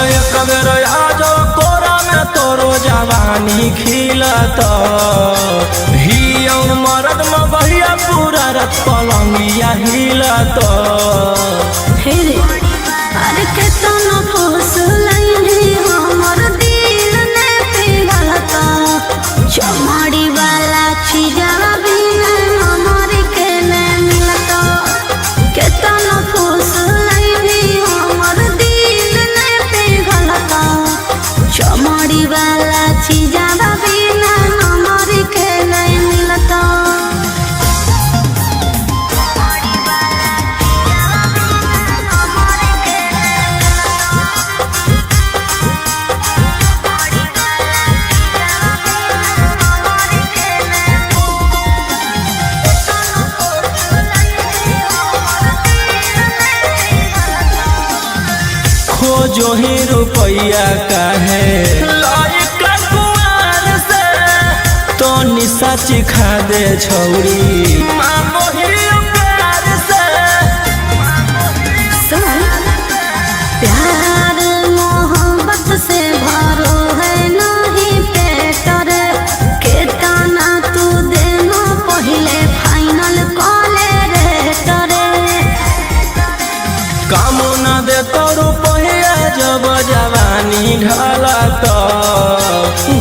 एक बेर आजो कोरा में तोरो जवानी खिलत हियो मरद में बहिया पूरा रत पलंगिया हिलत हे रे अरे केतना फसलैनी हमर दिल ने पिघलत चमड़ी वाला चीजवा बिना हमर के ने मिलत केतना फसलैनी हमर दिल ने पिघलत चमड़ी वाला चीजवा बिना हमर के ने मिलत खोजो ही रुपया काहे लायक कुआर से तो निशा चिखा दे छौरी मांगो ही प्यार से प्यार मोहब्बत से भरो है नहीं पेटर केतना तू देनो पहले फाइनल कॉले रे तरे काम न दे तो रुपया जब जवानी ढला तो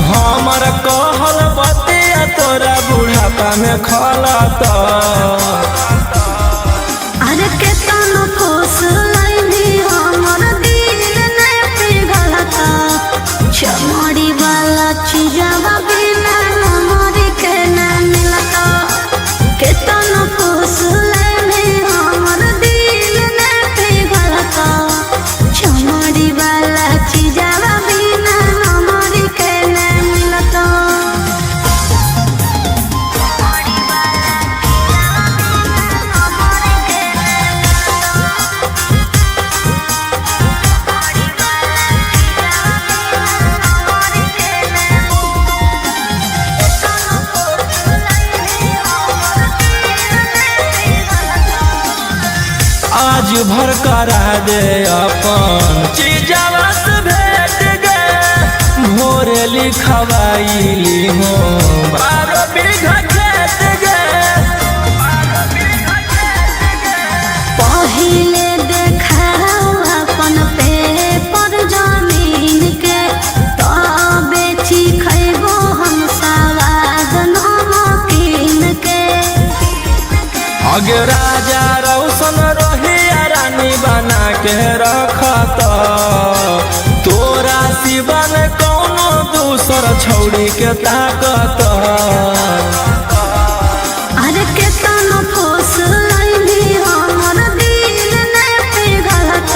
हमर कहल बतिया तोरा बुढ़ापा में खला तो अरे केतना फसलैनी हमर दिल ने पिघलत चमड़ी वाला चीजवा बिना हमर के न मिलत केतना फसलैनी हमर दिल ने पिघलत चमड़ी वाला चीजवा बिना हमर के न मिलत आज भर करा दे अपन चीजवा से भेट गे भोरे लिखवाइली हो 12 बीघा खेत गे पहिले देखाओ अपन पेपर जमीन के तब बेची खैबो हम सवाद नमकीन के अगे राजा रौशन रही रानी बना के रखत तोरा सिवन कौनो दूसर छौड़ी के ताकत अरे केतना फसलैनी हमर दिल ने पिघलत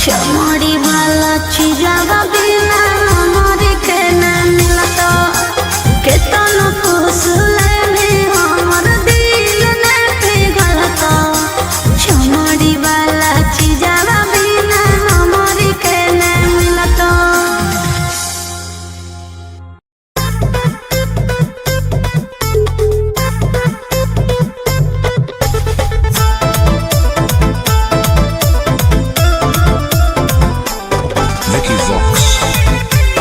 चमड़ी वाला चीजवा बिना हमर के न मिलत केतना फसलैनी हमर दिल ने पिघलत चमड़ी वाला चीजवा बिना हमर के न मिलत Vicky Vox.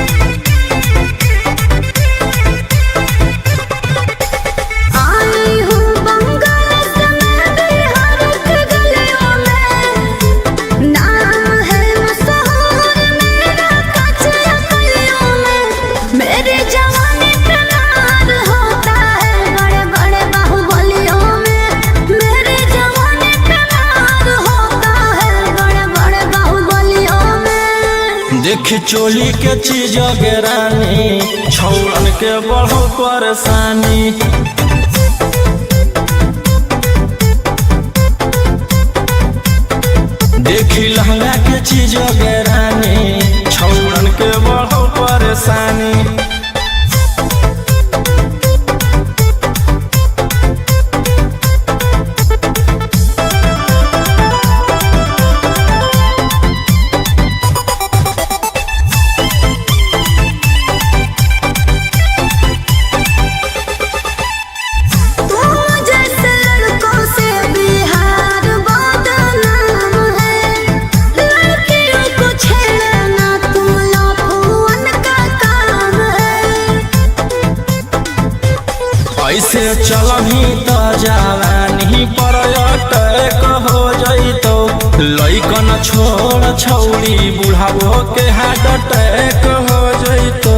आई हूँ बंगाल से मैं बिहार के गलियों में नाम है मशहूर मेरा कच्चा गलियों में मेरे जवानी पे नार होता है बड़े बड़े बाहुबलियों में मेरे जवानी पे नार होता है बड़े बड़े बाहुबलियों में देख चोली के चीज गे रानी छौड़न के बढ़ो परेशानी देखी लहंगा के चीज गे रानी छौड़न के बढ़ो परेशानी बिहार बदनाम है लड़कियों को छोड़ छौड़ी बुढ़ावो के हार्ट अटैक हो जइतो।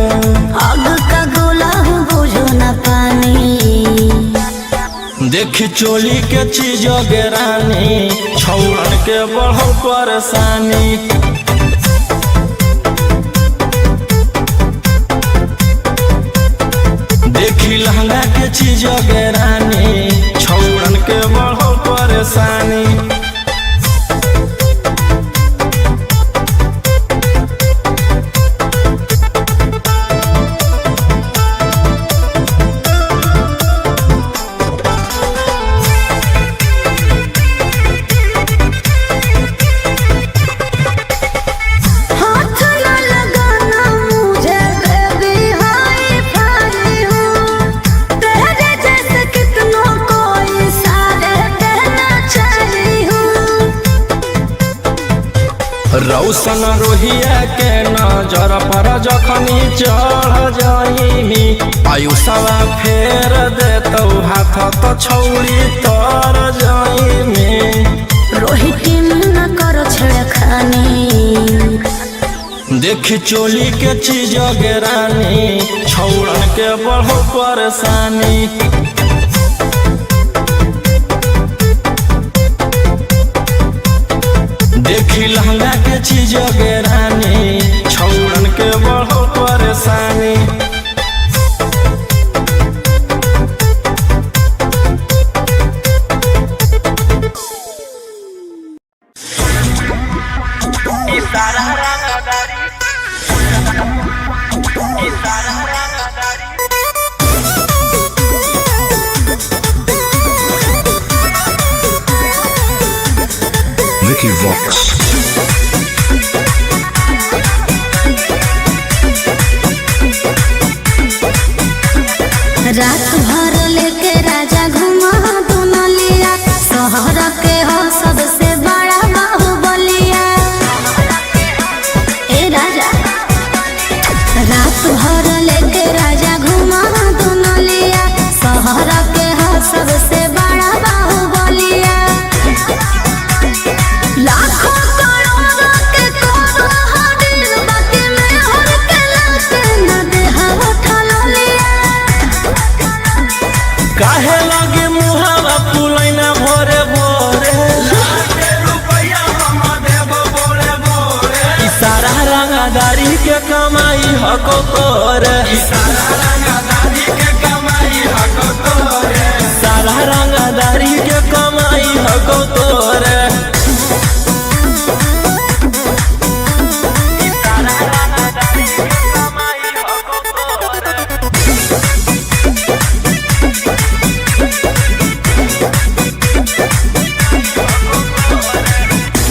आग का गोला बुझो न पानी, देखी चोली के चीज गे रानी छौड़न के बढ़ो परेशानी। देखी लहंगा के चीज गे रानी छौड़न के बढ़ो परेशानी। रौशन रोहिया के नजर पर जखनी चढ़ जाइमी, आयुषवा फेर देतौ हाथ तो छौड़ी तर जाइमी। रोहित न करो छेड़खानी, देखी चोली के चीज गे रानी छौड़न के बढ़ो परेशानी। देखी लहंगा के चीज गे रानी छौड़न के बढ़ो परेशानी। Vicky Vox. रात भर लेके राजा घुमा दुनलिया, शहर के हो सबसे बड़ा बाहुबलिया। ए राजा रात भर लेके राजा घुमा दुनलिया, शहर के हो सबसे बड़ा बाहुबलिया। लाखों करोड़ों के करोड़ दिल बाकी में हर के लाते न देहा उठलिया। काहे लगे मुहावा फुलैना भोरे भोरे, इशारा रंगदारी के कमाई हको तोरे। सारा रंगदारी के कमाई हको तोरे।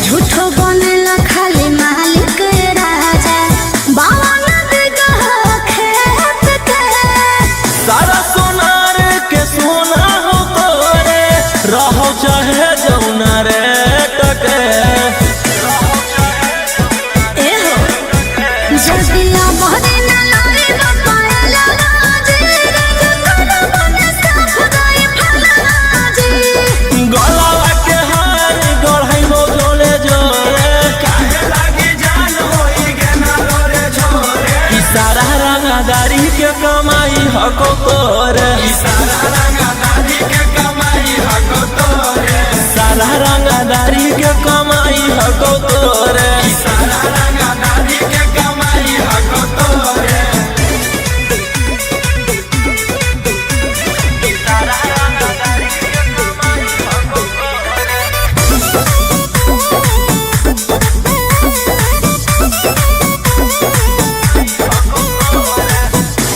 झूठो बनेला खाली मालिक राजा, बाबा नदी कहा खेत के। सारा सोनार के सोना हो तोरे, रहो चाहे जौना रे टके। ए हो जदिया बहरी न लारी बपायला राजी, रंग कर बने साफ गई फलाजी। गलावा के हार गढ़ाई हो जोले जोरे, काहे लागी जान होई गे ना लोरे छोरे। इशारा रंगदारी के कमाई हको तोरे। सारा रंगदारी के कमाई हको तोरे।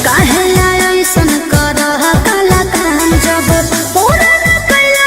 काहेला ऐसन करह काला काम, जब पूरा न कैला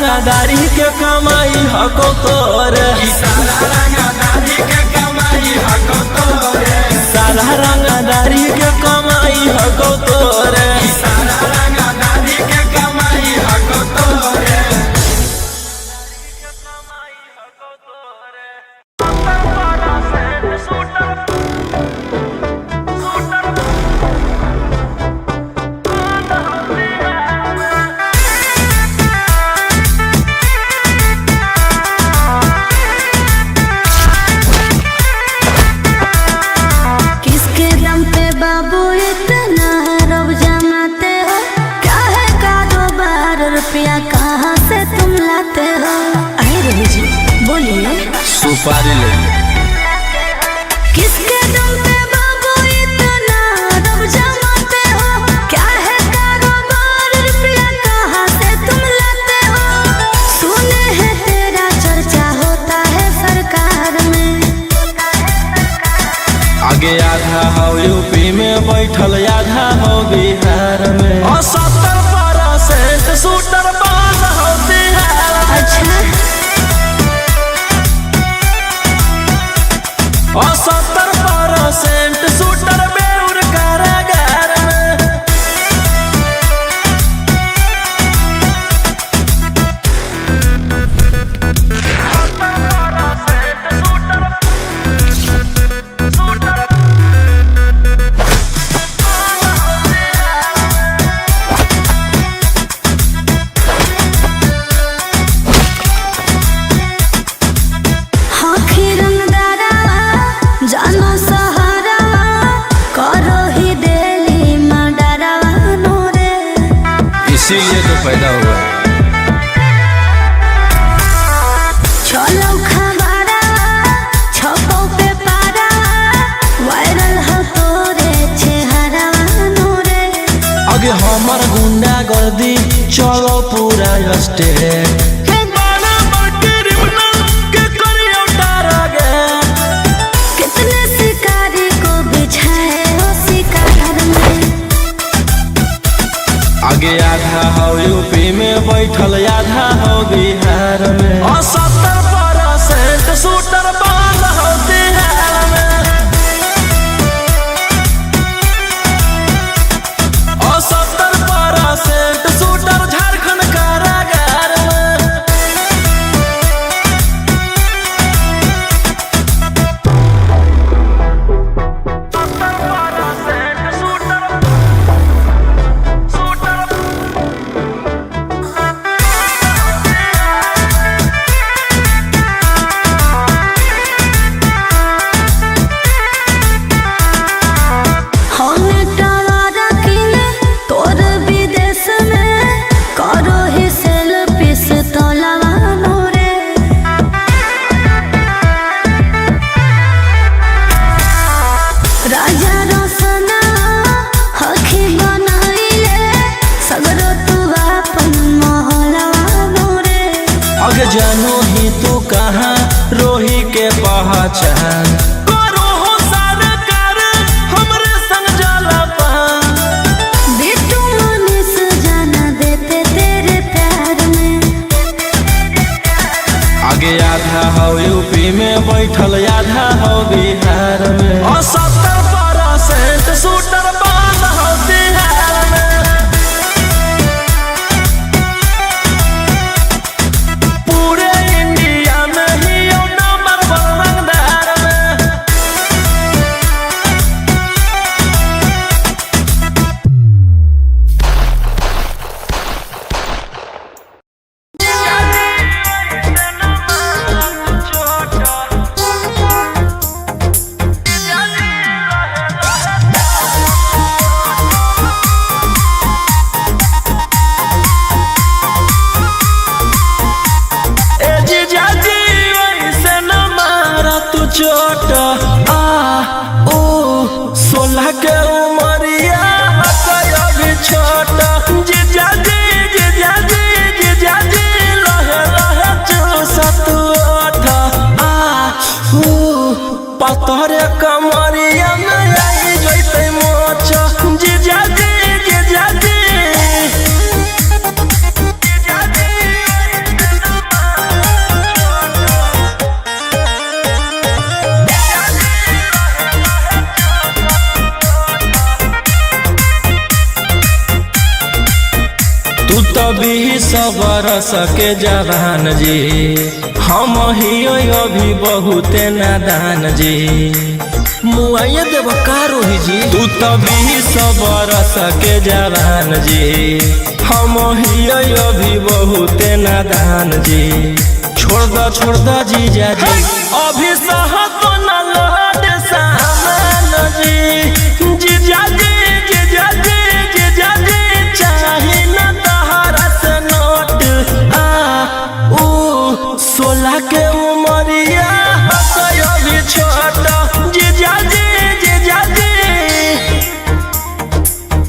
रंगदारी के कमाई हको तोरे, सारा रंगदारी के कमाई हको तोरे, सारा रंगदारी के कमाई हको तोरे, सारा रंगदारी के कमाई हको तोरे। किसके दम पे बाबू इतना रब जमाते हो? क्या है कारोबार, रुपया कहाँ से तुम लाते हो? अरे रवि जी बोलिए। सुपारी ले किसके दम पे बाबू इतना रब जमाते हो? क्या है कारोबार, रुपया कहाँ से तुम लाते हो? सुने हैं तेरा चर्चा होता है सरकार में। आगे आधा हो यूपी में बैठल, आधा हो बिहार में, और 70% शूटर बंद हो बिहार में। अच्छा और 70% शूटर बेउर कारागार में। जानो सहारा करो ही डेली मर्डरा नूरे। इसीलिए तो पैदा हुआ। चलो खबरा छपो पे पारा, वायरल हो तोरे चेहरा नूरे। आगे हमार गुंडा गर्दी चलो पूरा स्टेट, कितने शिकारी को बिछाए हो शिकार में। आगे आधा हो यूपी में बैठल, आधा हो बिहार में, और 70% शूटर बंद हो बिहार में, और 70% शूटर झारखंड कारागार में। जानू ही तू कहाँ रोही के पहचान, करो हो सरकार हमरे संग जाला पान। बिट्टू मनीष जाना देते तेरे प्यार में। आगे आधा हो यूपी में बैठल, आधा हो बिहार में, और 70% शूटर बंद हो बिहार में। पूरे इंडिया में ही नंबर 1 रंगदार में। चोट आ ओ 16 के उमरिया अभी छोट, जीजा जी लहे लहे चूसत ओठ, आ पतरे कमरिया में आई जैते मोच, जीजा जी बरस के जवान जी, हम ही अभी बहुते नादान जी। मुआये देव का रोही जी, तू तो 20 बरस के जवान जी, हम ही अभी बहुते नादान जी। छोड़ द जीजा जी, अभी सहत न लौट सामान जी। जीजा जी जीजा जी जीजा जी, चाही न तहरा से नोट आ ऊ 16 के उमरिया अभी छोट। जीजा जी जीजा जी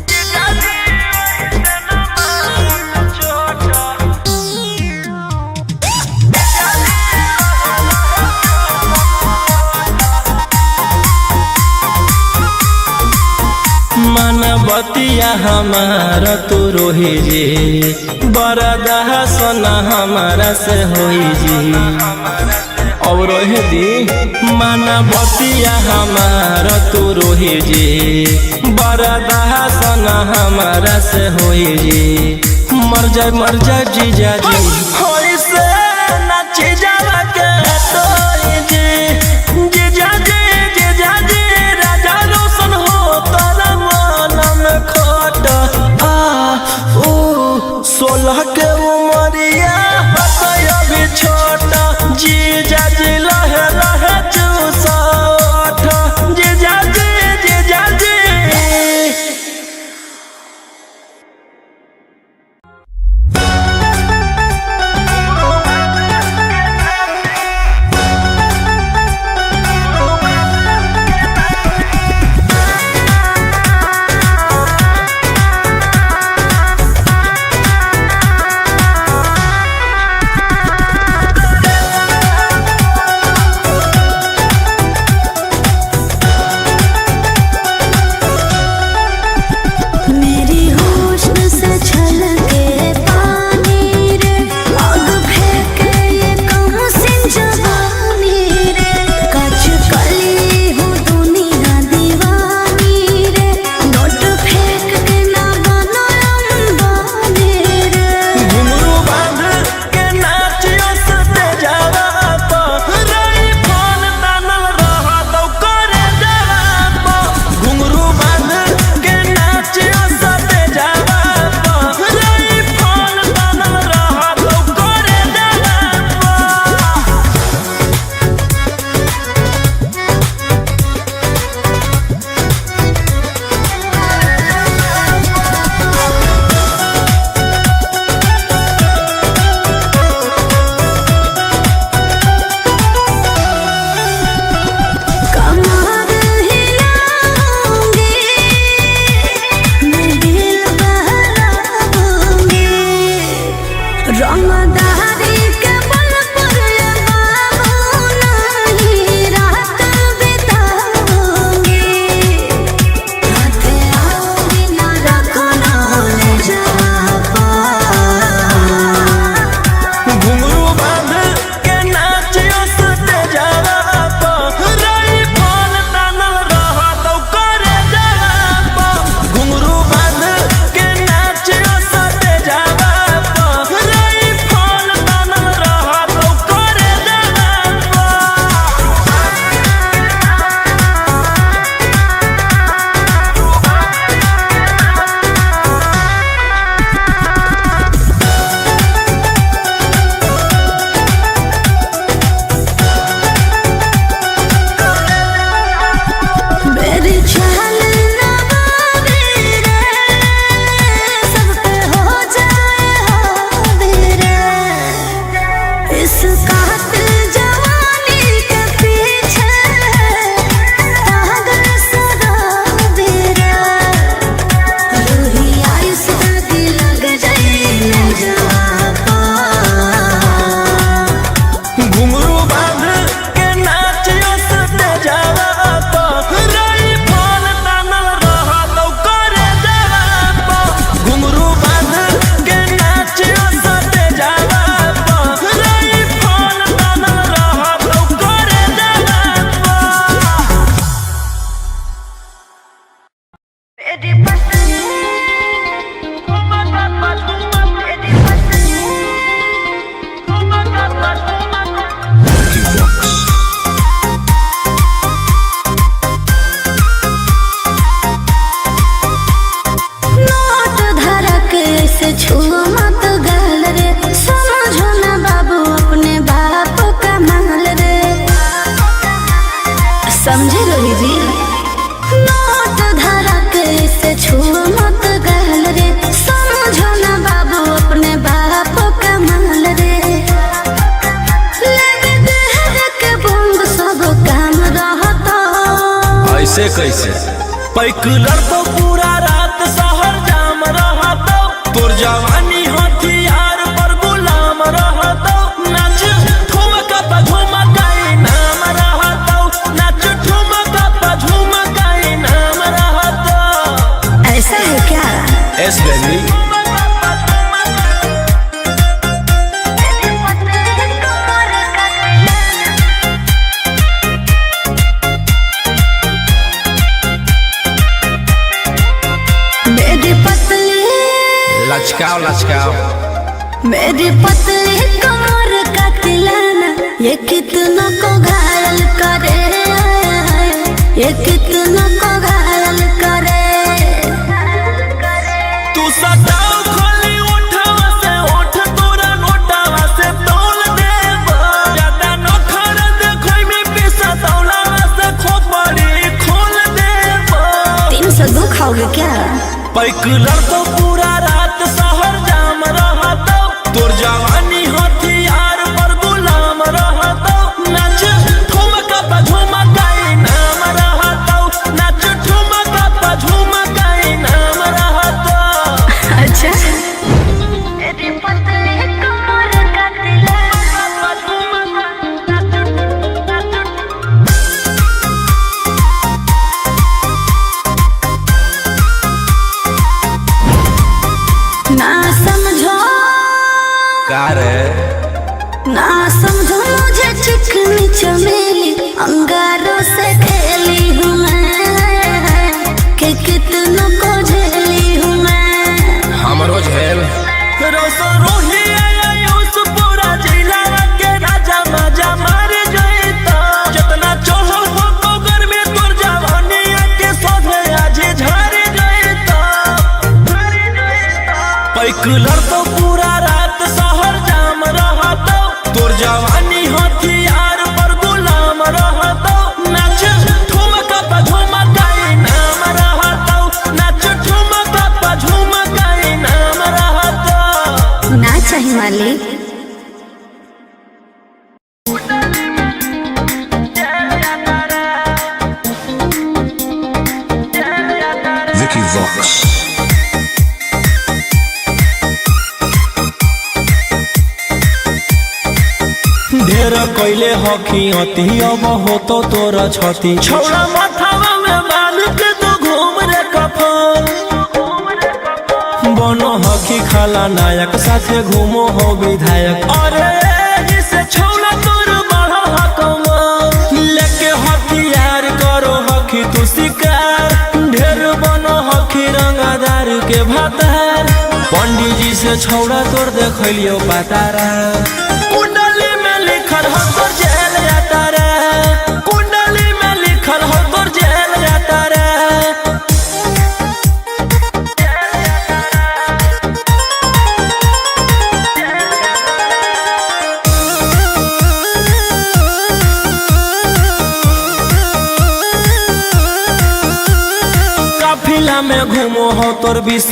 जीजा जी छोट। मनबतिया हमारा तू रोही जी, बरदा सोना हमारा से होई जी। और रोही दी मनबतिया हमारा तू रोही जी, बरदा सोना हमारा से होई जी। मर जाए जीजा जी, होई से नाची जावा के तोई जी। जीजा जी जीजा जी, राजा रोशन हो तारा खोट आ ऊ 16 के उमरिया अभी छोट। जीजा जी लहे लहे चूसठ। जीजा जी जीजा जी कैसे पैकुलर तो पूरा रात शहर जाम रहतो तोर जवानी हथियार पर गुलाम रहतो नाच ठुमका पे झुमकाई नाम रहतो नाच ठुमका पे झुमकाई नाम रहतो। ऐसा है क्या? एस बेबी लचकाओ लचकाओ मेरी पतली कमर का तिलाना ये कितना को घायल करे, ये कितना को घायल करे। तू सताओ खोली उठवा से उठ तोरा नोटवा से तोल देबो ज्यादा नखर देखै में पैसा तौलावा से खोपड़ी खोल देबो। 302 खाओगे क्या? पैकुलर तो पूरा रात शहर जाम रहतो तोर जवानी हथियार पर गुलाम रहतो नाच ठुमका पे झुमकाई नाम रहतो नाच ठुमका पे झुमकाई नाम रहतो। अच्छा मेरी पतली कमर का ना समझो ना समझो मुझे चिकनी चमेली अंगारों से खेली हूँ मैं कि कितनों को झेली हूँ मैं। हमरो झेल रोसो रोही आयुष पूरा जिला के राजा मजा मार जइतो जितना चढ़ो हो कोगर में तोर जवानी के सोधे आज झर जइतो। पैकुलर तो पूरा रात शहर जाम रहतो तोर जवानी हथियार पर गुलाम रहतो नाच ठुमका पे झुमकाई नाम रहतो नाच ठुमका पे झुमकाई नाम रहतो। ना चाहिए मालिक। Vicky Vox. ढेर कैले हकी अति अब होतो तोरा छती छौड़ा माथावा में बांध के तो घूम रे कफन बनो हकी खाला नायक साथे घूमो हो विधायक अरे जिसे छौड़ा तोर बड़ा हकमा लेके हथियार करो हकी तू शिकार ढेर बनो हकी रंगादार के भातार पंडित जी से छौड़ा तोर देखलियो पातारा कुंडली में लिखल हो तोर जेल जाता रे कुंडली में लिखल हो तोर जेल जाता रे। काफिला में घूमो हो तोर 20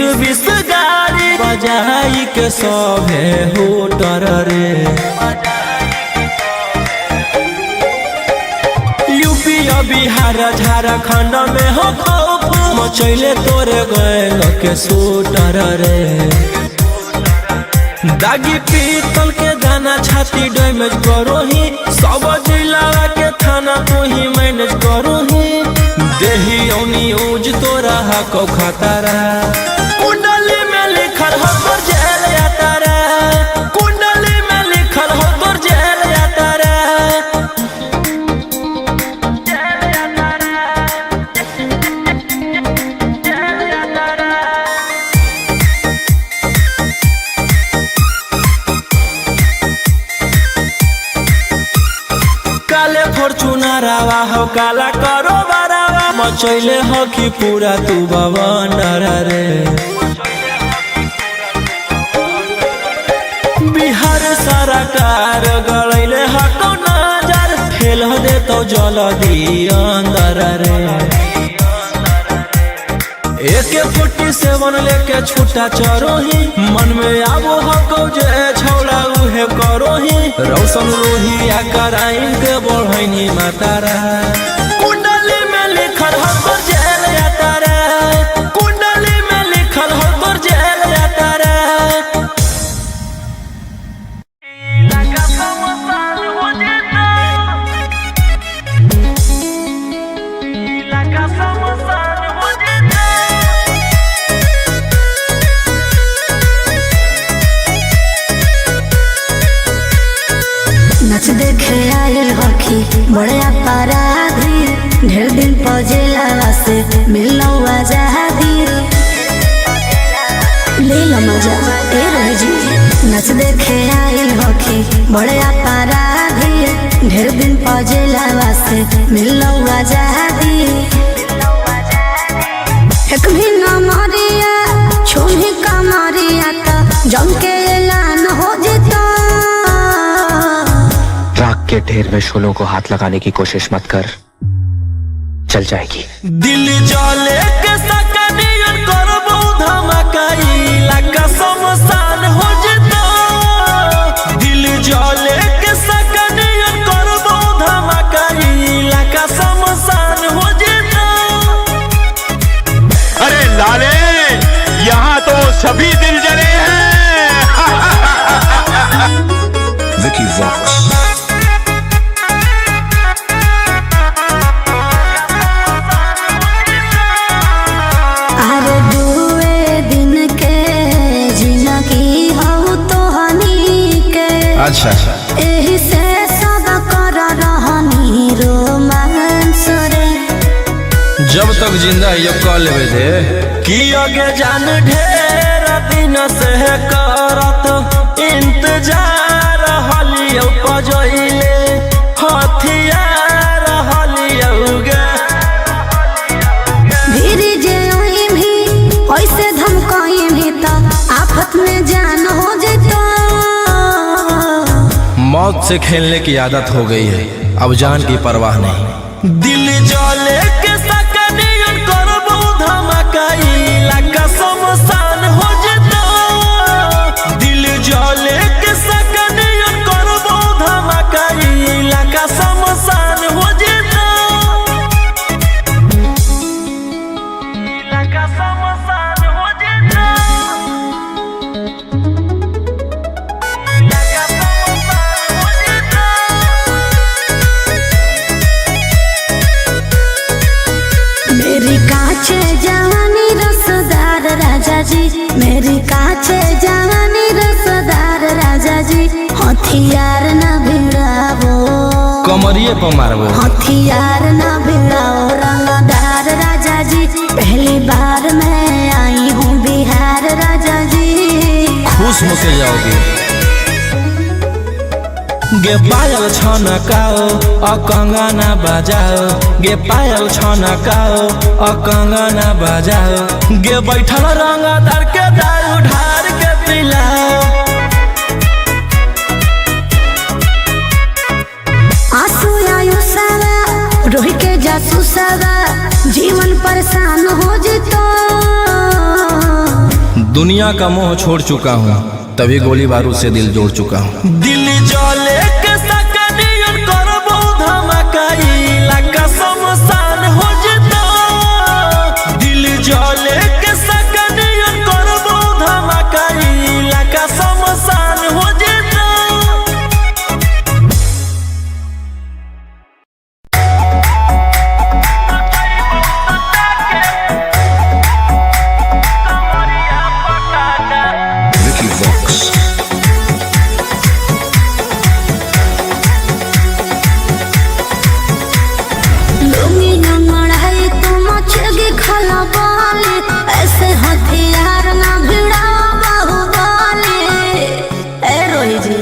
गाड़ी बजाई के सभे होटर रे यूपी बिहार झारखंड में हो खौफ मचैले तोरे गैंग के शूटर रे दागी पीतल के दाना छाती डैमेज करो ही सब जिला के थाना तू ही मैनेज करो ही देही न्यूज तोरा हको खतरा कुंडली में लिखल हो तोर जेल जाता रे कुंडली में लिखल हो तोर जेल जाता रे। काले फॉर्च्यूनर आवा हो काला करो बरावा मचैले हो कि पूरा तू बवंडर रे बिहार सरकार गड़ैले हको नजर फेल दे तो जल्दी अंदर रे AK-47 लेके छूटा चरोही मन में आबो हको जे छौड़ा उहे करोही रौशन रोहिया कराइन के बढ़ैनी मातारा कुंडली में लिखल हको देखे आयल हखी बड़े अपराधी ढेर दिन पजेला से मिलो आजादी ले लो मजा ए रही जी नच देखे आयल हखी बड़े अपराधी ढेर दिन पजेला से मिलो आजादी एक भी न मरिया छुही का मरिया तो जम के ऐलान हो जेता राख के ढेर में शोलों को हाथ लगाने की कोशिश मत कर, चल जाएगी। दिल जले के सकनियन करबो धमकाई लगा समसान हो जेता दिल जले के सकनियन करबो धमकाई लगा समसान हो जेता। अरे लाले यहाँ तो सभी दिल जले हैं। Vicky Vox. अरे दुए दिन के जिंदगी हो तो हनी के अच्छा एही से सब कर रहनी रोमांस रे जब तक जिंदा है ये कॉल लेवे दे कि आगे जान ढेर दिन से करत इंतजार हलियो पजइले हथियार हलियो गे भीरी जे ओई भी ऐसे धमकाई भी तो आफत में जान हो जेतो मौत से खेलने की आदत हो गई है, अब जान की परवाह नहीं। दिल जले के सकनियन करबो धमकाई लगा समसान हो जेता दिल जले के सकनियन करबो धमकाई लगा समसान हो जेता लगा समसान हो जेता लगा समसान हो जेता। मेरी कांचे जवानी रसदार राजा जी मेरी कांचे जवानी रसदार राजा जी हथियार न भिड़ावो कमरिए पर मारबो हथियार न भिड़ाओ रंगदार राजा जी पहली बार मैं आई हूँ बिहार राजा जी खुश होके जाओगी। गे पायल छनकाओ कंगना बजाओ गे पायल छनकाओ कंगना बजाओ गे बैठल रंगदार के दारू ढार के पिलाओ आंसू आयु सारा रोही के जासू सारा जीवन परेशान हो जेतो दुनिया का मोह छोड़ चुका हूँ, तभी गोली बारूद से दिल जोड़ चुका हूँ। दिल जले के सकनियन करबो धमकाई लगा समसान हो जेता दिल जले के सकनियन करबो धमकाई लगा समसान हो जेता। Vicky Vox. लुंगी न मढ़ाई तो मचेगी खला बाले ऐसे हथियार न भिड़ाओ बाहुबले ए रोही जी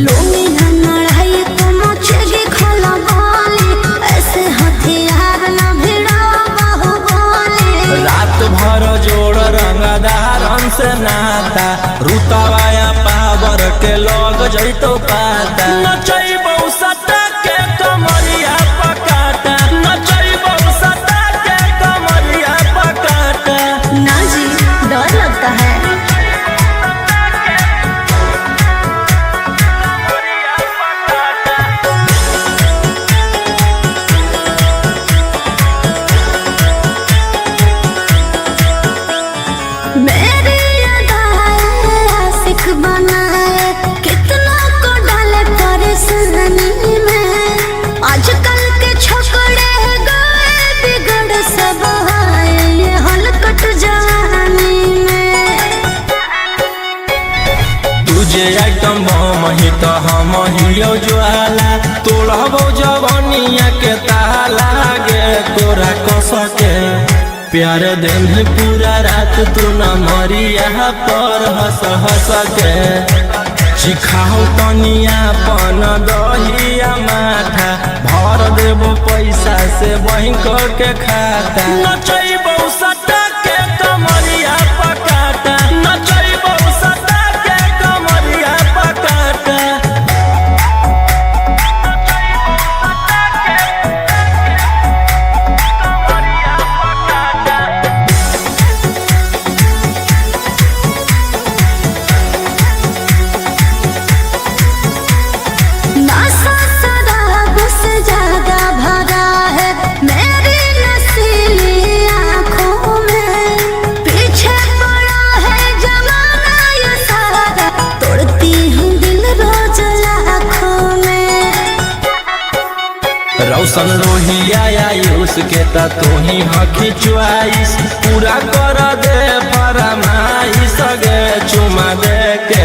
लुंगी न मढ़ाई तो मचेगी खला बाले ऐसे हथियार न भिड़ाओ बाहुबले रात भर जोड़ रंगदारन से नाता रुतवाया पावर के लग जैतो पाता नचैबौ सटा के कमरिया पकाटा नचैबौ सटा के कमरिया पकाटा ना जी डर लगता है मेरी अदाएं आशिक बनाए कितना को डाले परेशानी में आजकल के छोकरे गए बिगड़ सब है ये हलकट जवानी में तुझे आइटम बम ही तो हम हियो ज्वाला तोड़बो जवनिया के ताला गे तोरा कस के प्यार दिन पूरा रात तू न मरिया पर हंस हंस के सिखाओ तनिया पन दहिया माथा भर देबो पैसा से बैंक के खाता नचैबो सटा के कमरिया पकाटा नचैबो सटा के कमरिया पकाटा रौशन रोहिया आयुष के ता तू ही हकी च्वाइस पूरा कर दे फरमाइश गे चुमा दे के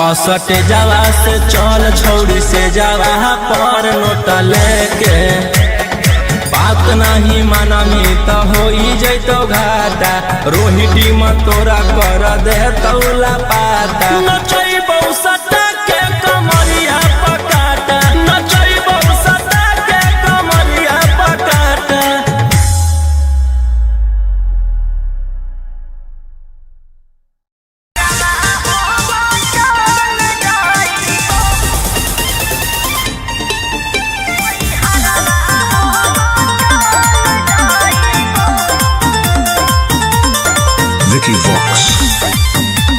असटे जावा से चल छौड़ी से जावा पर नोट लेके बात नहीं मानमी तो हो जैतो घाटा रोहिटी में तोरा कर दे तौला पाता नचैबो सटा के कमरिया पकाटा नचैबो सटा के कमरिया पकाटा Vicky Vox.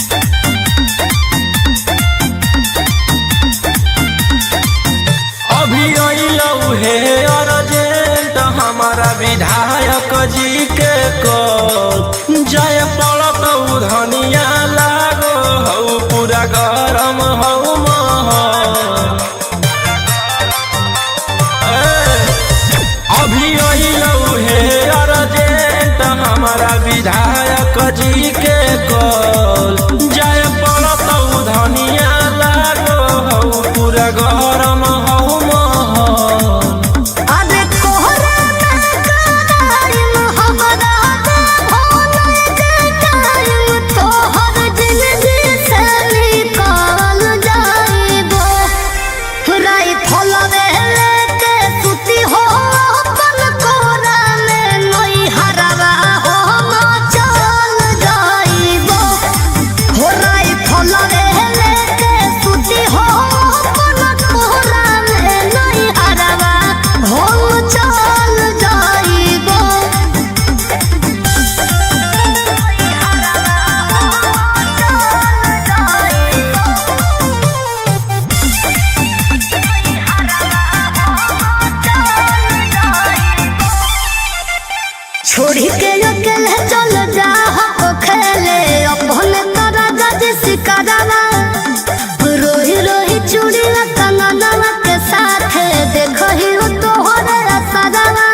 अभी अइलौ हे अर्जेंट हमारा विधायक जी के कॉल जय पड़त धनिया लागो हौ पूरा गरम हौ महल अभी अइलौ हे अर्जेंट हमारा विधायक जी के कॉल जय पड़त धनिया लागो हौ पूरा गरम हौ महल अरे कोहरा में टाइम हमरा दे भोले के टाइम तोहर जिंदगी से निकाल जाइबो राई फलवे लेके सुती हो अपन कोरा में नई हरवा हो चल जाइबो राई फलवे लेके सुती हो अपन कोरा में नई हरवा हो चल जाइबो छोड़ी के अकेले चल जा हो खेले अपने तारा जज सिकरवा रोही रोही चूड़ी कंगनवा के साथ देखो ही हो तोहरे असरवा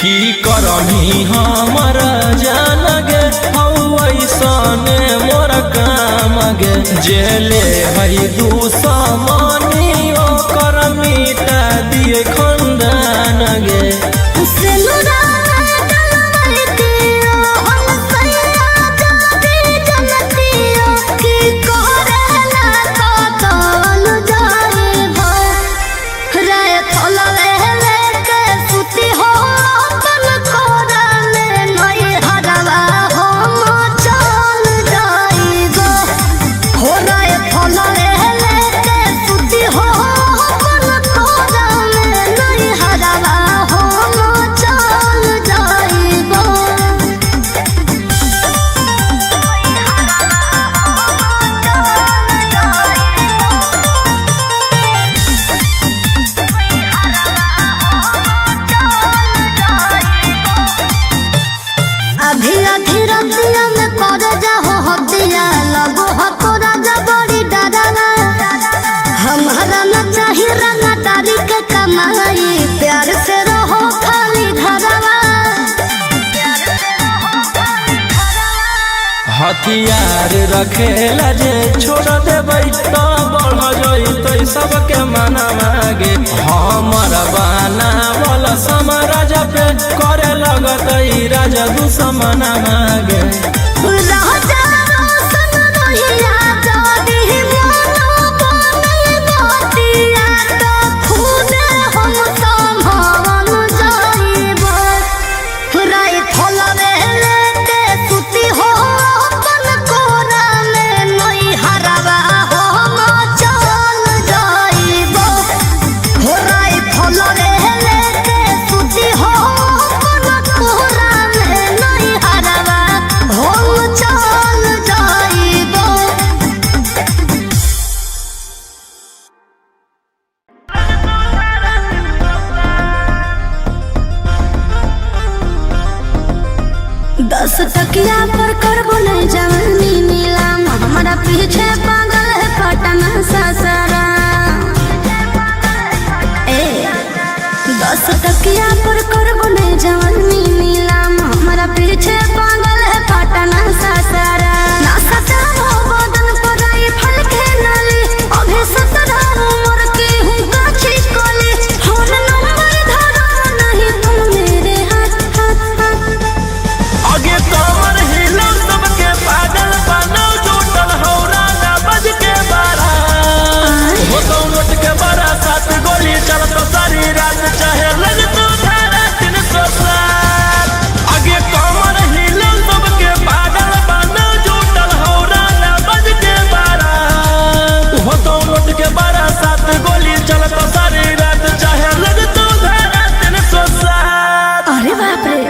की करही हमर जान गे हौ ऐसने मोर काम गे जेले हई दुश्मनी ओकर मिटा दिए खंदान गे सिनुरा डलवाई दियो हम सैया जाती जनतियो की करेला तो तोल जाइबो राय फलवे लेके सुती हो अपन कोरा में नई हरवा हो चल जाइबो राय फलवे लेके सुती हो अपन कोरा में नई हरवा हो चल जाइबो अभी अधी रतिया में कर जाहो हतिया लगो हो तोरा जबरी डरावा हमारा न चाही रंगा तारी के कमाई प्यार से रहो खाली घरवा हथियार रखेला जे छोड़ देबै तो सबके मना मांगे हमर बनावल समराज पे करे लगत ई राजा दुश्मन मांगे राजा रोशन रहिया जदी मोनो बनई बतिया तो खुद हम संभावन जाइब राय फलवे लेते सुती हो अपन कोरा में नई हरवा हम चल जाइब राय फलवे लेते सुती हो अपन कोरा में नई हरवा हम चल जाइब दस टकिया पर करबो नहीं जवानी नीलाम हमारा पीछे पागल है पटना ससरा ए 10 टकिया पर करबो नहीं जवानी नीलाम हमारा पीछे पागल है पटना ससरा ना सताओ बदन पर आई फल के नाली अभी 17 उम्र की हूँ गाछी कोली फोन नंबर धरो नहीं तुम मेरे हाथ आगे कमर हिलो सबके पागल बनो जुटल हौरा ना बज के बारा वो तो लुट के बड़ा साथ गोली चलत सारी रात चाहे लग तो धारा 307 आगे कमर हिलो सबके पागल बनो जुटल हौरा ना बज के बारा वो तो लुट के बड़ा साथ गोली चलत सारी रात चाहे लग तो धारा 307 अरे बाप रे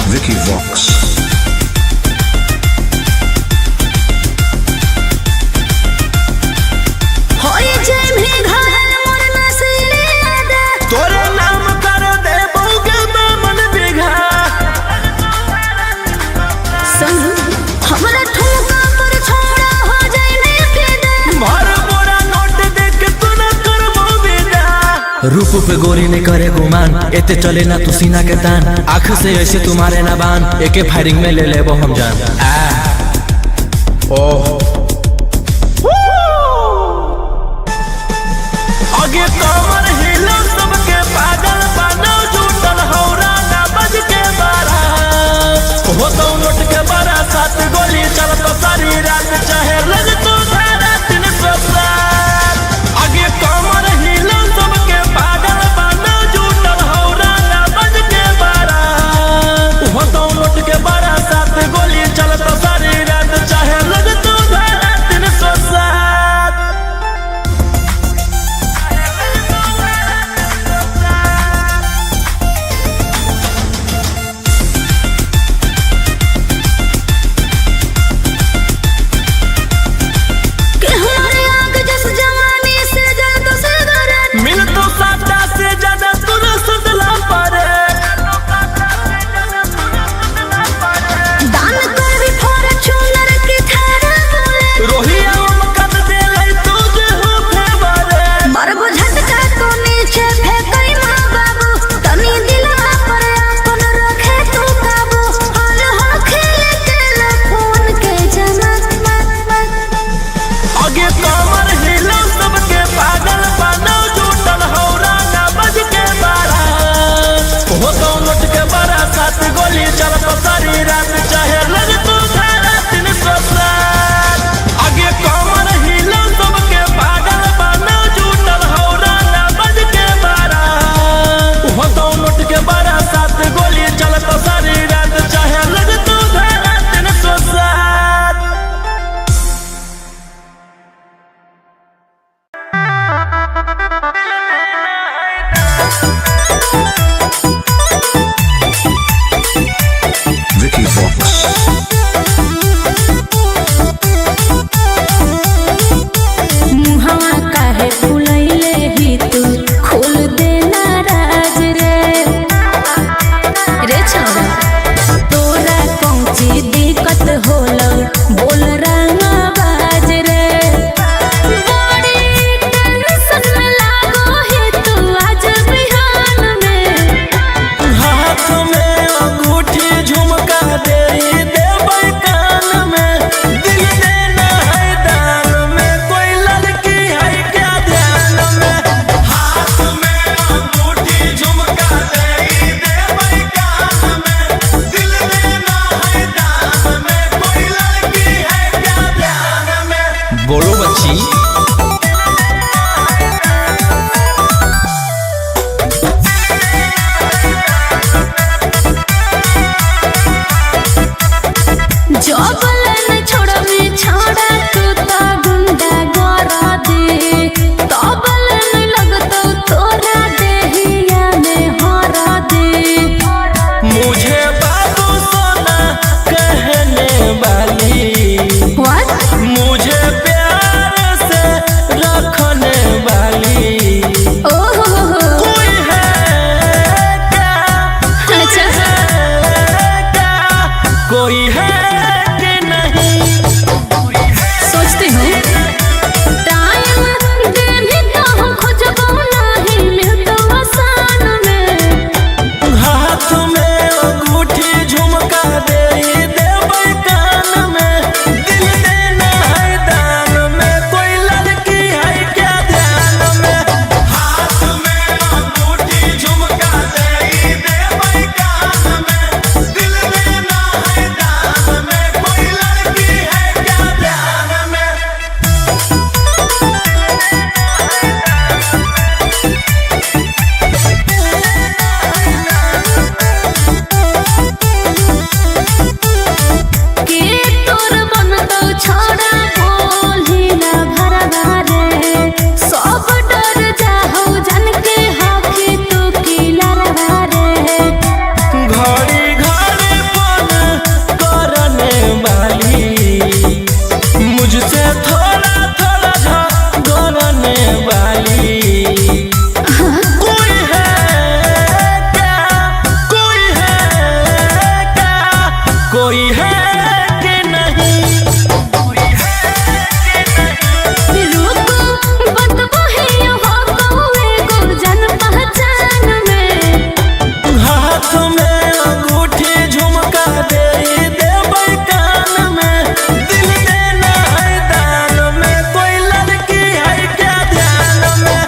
Vicky Vox. होई जे भी घायल मोर नसीले दे तोरे नाम कर दे बहुगे मन बिघा संग हमरा ठुमका पर छोड़ा हो जाइने के दे भर बोरा नोट देख तू न करबो विदा रूप पे गोरी ने करे गुमान एते चले ना तू सीना के तान आँख से ऐसे तुम्हारे ना बान एके फायरिंग में ले लेबो हम जान ओह आगे कमर हिलो सबके पागल बनो जुटल हौरा ना बज के बारा हो तो लुट के बड़ा साथ गोली चलत सारी रात चाहे लग तो धारा 307 आगे कमर हिलो सबके पागल बनो जुटल हौरा ना बज के बारा हो तो लुट के बड़ा साथ गोली चलत सारी रात चाहे लग तो धारा 307 कोई है कि नहीं। सोचती हूँ टाइम देने का हम खोजबो नहीं मिलतो आसान में। हाथ में अंगूठी झुमका दे देबै कान में, दिल देना है दान में, कोई लड़की है क्या ध्यान में। हाथ में अंगूठी झुमका दे देबै कान में, दिल देना है दान में, कोई लड़की है क्या ध्यान में। के तोर बनतो छोड़ा बोली ना भरवा रे, सब डर जाहो जन के हाथी तू की लरवा रे। घड़ी घड़ी फोन करने वाली, मुझसे थोड़ा थोड़ा झगड़ने वाली, कोई है क्या, कोई है क्या, कोई है कि नहीं। रुको बतबो है हो कौवे को जन पहचान में। हाथ में अंगूठी झुमका दे देबै कान में, दिल देना है दान में, कोई लड़की है क्या ध्यान में।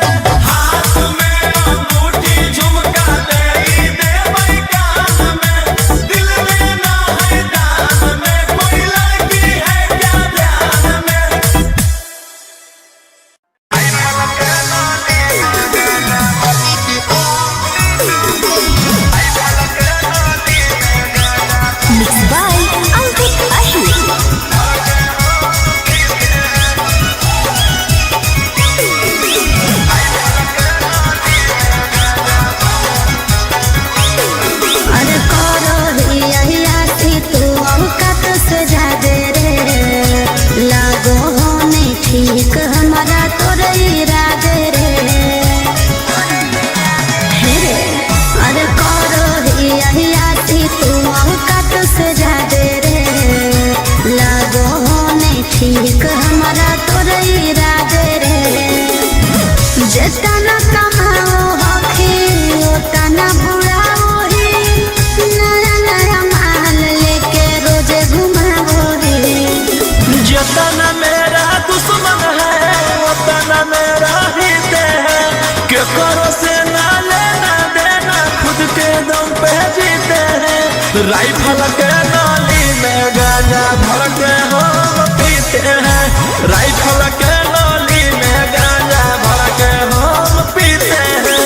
हाथ में अंगूठी झुमका दे देबै कान में, दिल देना है दान में, कोई लड़की है क्या ध्यान में। Mixed by Ankit Ahi। अरे करो ही आती तू औकात से जादे रे, लागो होने ठीक हमारा तोरे इरादे रे। हे रे अरे करो ही आती तू औकात से जादे रे, लागो होने ठीक हमारा तोरे इरादे रे। जितना कमाओ हखी उतना बुढ़ाओ ही, नया नया माल लेके रोजे घुमाओ रे। जितना मेरा दुश्मन है उतना मेरा हित है, के करो से ना लेना देना, खुद के दम पे जीते हैं। राइफल के नाली में गांजा भर के हम पीते हैं, राइफल के नाली में गांजा भर के हम पीते हैं।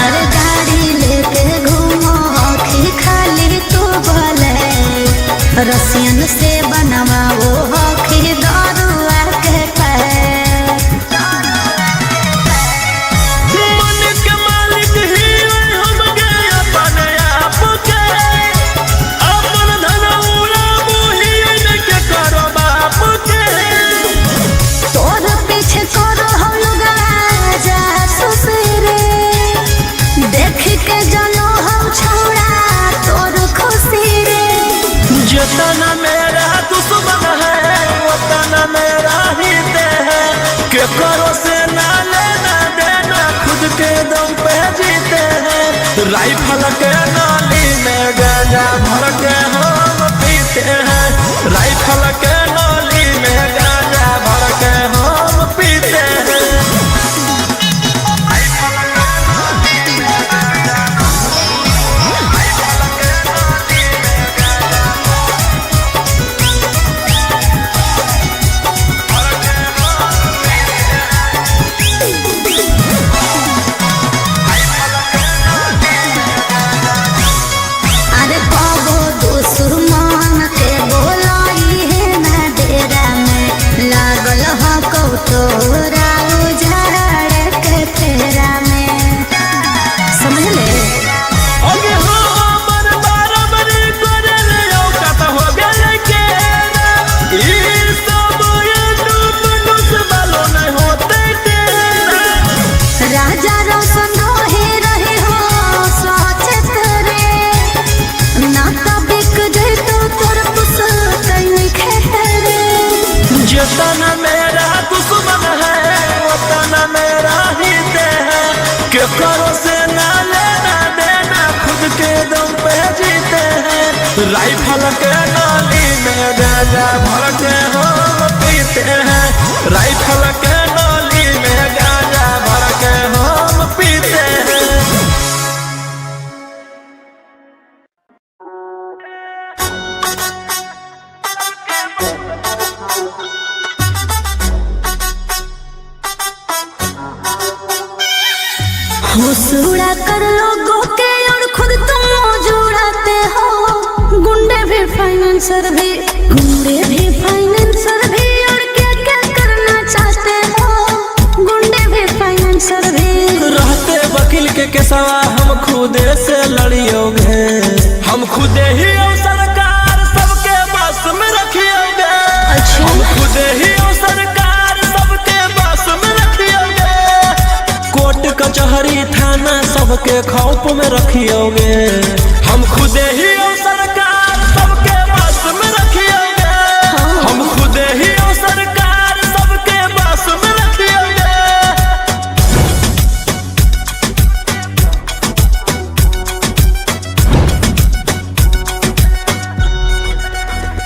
अरे गाड़ी लेके घूमो हखी खाली तू बोले, रसियन से बनवाओ हखी दरुआ के पैर। मन के मालिक ही हम गए अपने आप के, अपन धन उड़ाबू ही के करो बाप के। तोर पीछे करो हम लोग राजा ससुरे, देख के जनो हम छौड़ा तोर खुशी रे। जितना मेरा दुश्मन है उतना मेरा हित है, के करो से ना लेना देना, खुद के दम पे जीते हैं। राइफल के नाली में गांजा भर के हम पीते हैं, राइफल के नाली में गांजा भर के हम पीते हैं। अरे कबो दुश्मन के बोलाई है ना जितना मेरा दुश्मन है उतना मेरा हित है, के करो से ना लेना देना खुद के दम पे जीते हैं। राइफल के नाली में गांजा भर के हम पीते हैं, राइफल के नाली में गांजा भर के हम पीते हैं। होश उड़ा कर लोगों के और खुद तुम मौज उड़ाते हो। गुंडे भी फाइनेंसर भी और क्या क्या करना चाहते हो। गुंडे भी फाइनेंसर भी रहते वकील के केसवा हम खुदे से लड़ियोगे, हम खुदे ही और सरकार सबके बस में रखियोगे। हम खुदे ही और सरकार सबके बस में रखियोगे। कोर्ट कचहरी थाना सबके खौफ में रखियोगे। हम खुदे ही और सरकार सबके बस में रखियोगे। हम खुदे ही और सरकार सबके बस में रखियोगे।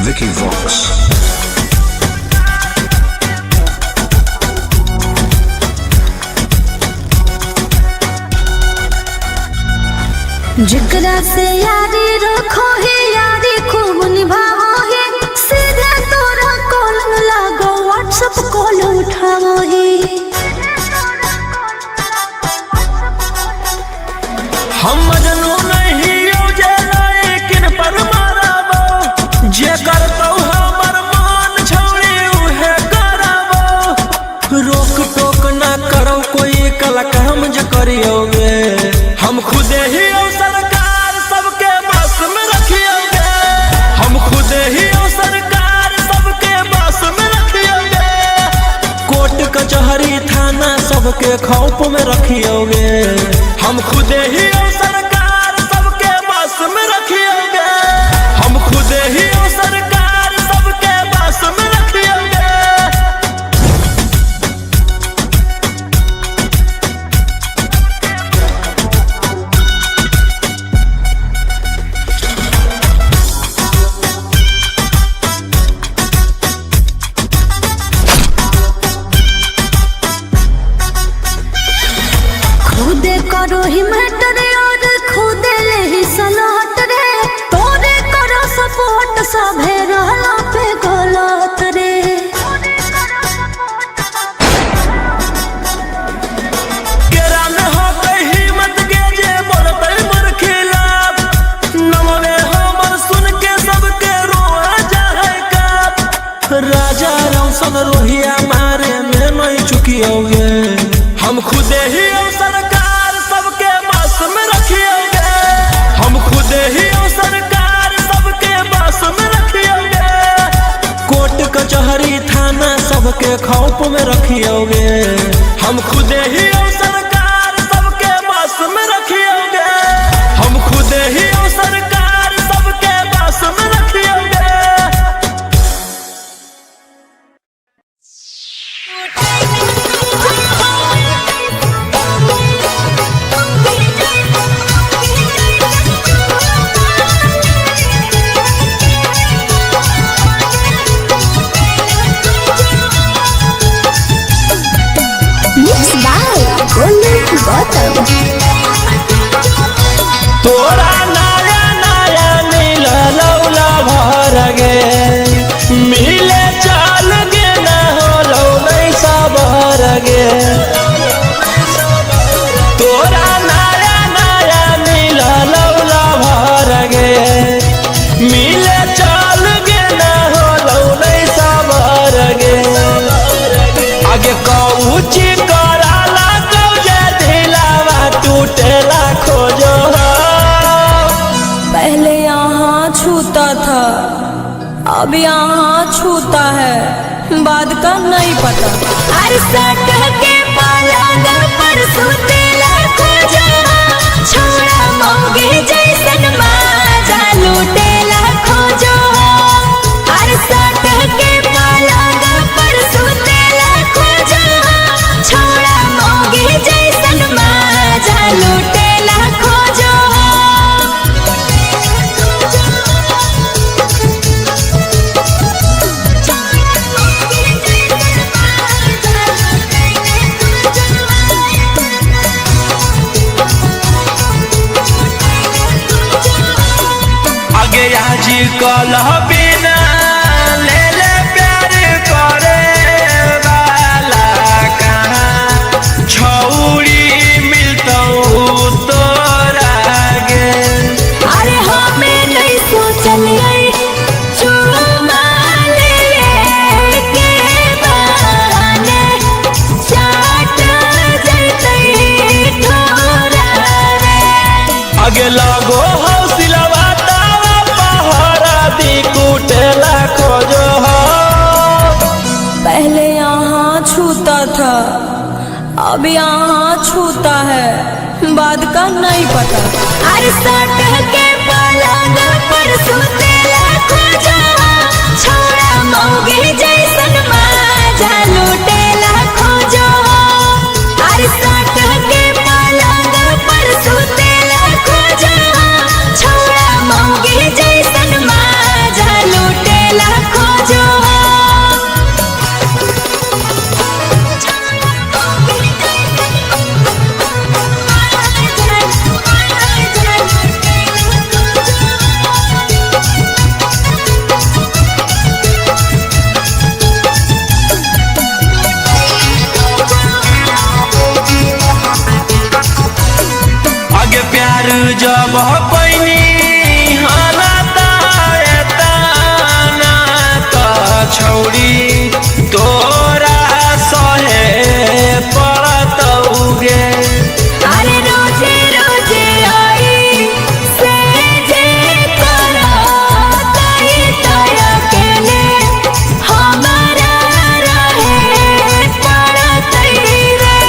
Vicky Vox. जिगरा से यारी रखो ही यारी खूब निभाओ ही। सीधे तोरा कॉल लागो व्हाट्सएप कॉल उठाओ ही। हम मजनू नहीं यूजे लेकिन पर माराबो, जे करतो हमर मान छौड़ी उहे कराबो। रोक टोक ना करो कोई कल काम ज करियोगे। हम खुदे ही और सरकार सबके बस में रखियोगे। हम खुदे ही और सरकार सबके बस में रखियोगे। कोर्ट कचहरी थाना सबके खौफ में रखियोगे। हम खुदे ही और सरकार सबके बस में रखियोगे। हम खुदे ही और सरकार सबके बस में रखियोगे। खुदे करो ही मैटर और खुदे ले ही सलाट रे। तोरे करो सपोर्ट सभे रहला पे गलत रे। केरा में हो गई हिम्मत के जे बोलते मोर खिलाफ। नमवे हमर सुन के सबके रोआ जाए काप। राजा रौशन रोहिया मारे में नहीं चुकियोगे। हम खुदे ही और सरकार सबके बस में रखियोगे। हम खुदे ही और सरकार सबके बस में रखियोगे। कोर्ट कचहरी थाना सबके खौफ में रखियोगे। हम खुदे ही और सरकार सबके बस में रखियोगे। हम खुदे ही और सरकार सबके बस में रखियोगे। तोरा नया नया मिल लौला भर गे, मिले चाल गे न हो लौलै सबर गे। तोरा नया नया मिल लौला भर गे, मिले चाल गे न हो लौलै सबर गे। आगे कौची कराला कौजे दिलावा टूटेला खोजो। पहले यहाँ छूता था अब यहाँ छूता है, बाद का नहीं पता। हर सट के पलंग पर सुतेला खोजो, छोड़ा मोगे जैसन माजा लूटेला खोजो। हर सट के पलंग पर आजकल बिना ले ले प्यार करे वाला कहाँ छौरी मिलतौ तोरा गे। अरे हमें नहीं सोचल गई चुमा लेके बहाने चाट जैतई ठोरा रे। आगे लगो हौसलवा तावा पहरा दी कुटेला खोजो हो। पहले यहाँ छूता था अब यहाँ छूता है, बाद का नहीं पता। अरे सट के पलंग पर सुतेला खोजा छोड़ा मौगी जैसन माजा लुटेला खोजो। अरे सट के पलंग पर सुतेला खोजा छोड़ा मौगी जैसन माजा लुटेला खोजो। आगे प्यार जब पैनी हालता एतना त छौरी तोरा सहे पड़तौगे। अरे रोजे रोजे आई से जे करतई तय अकेले हमारा रहे पड़तई रे।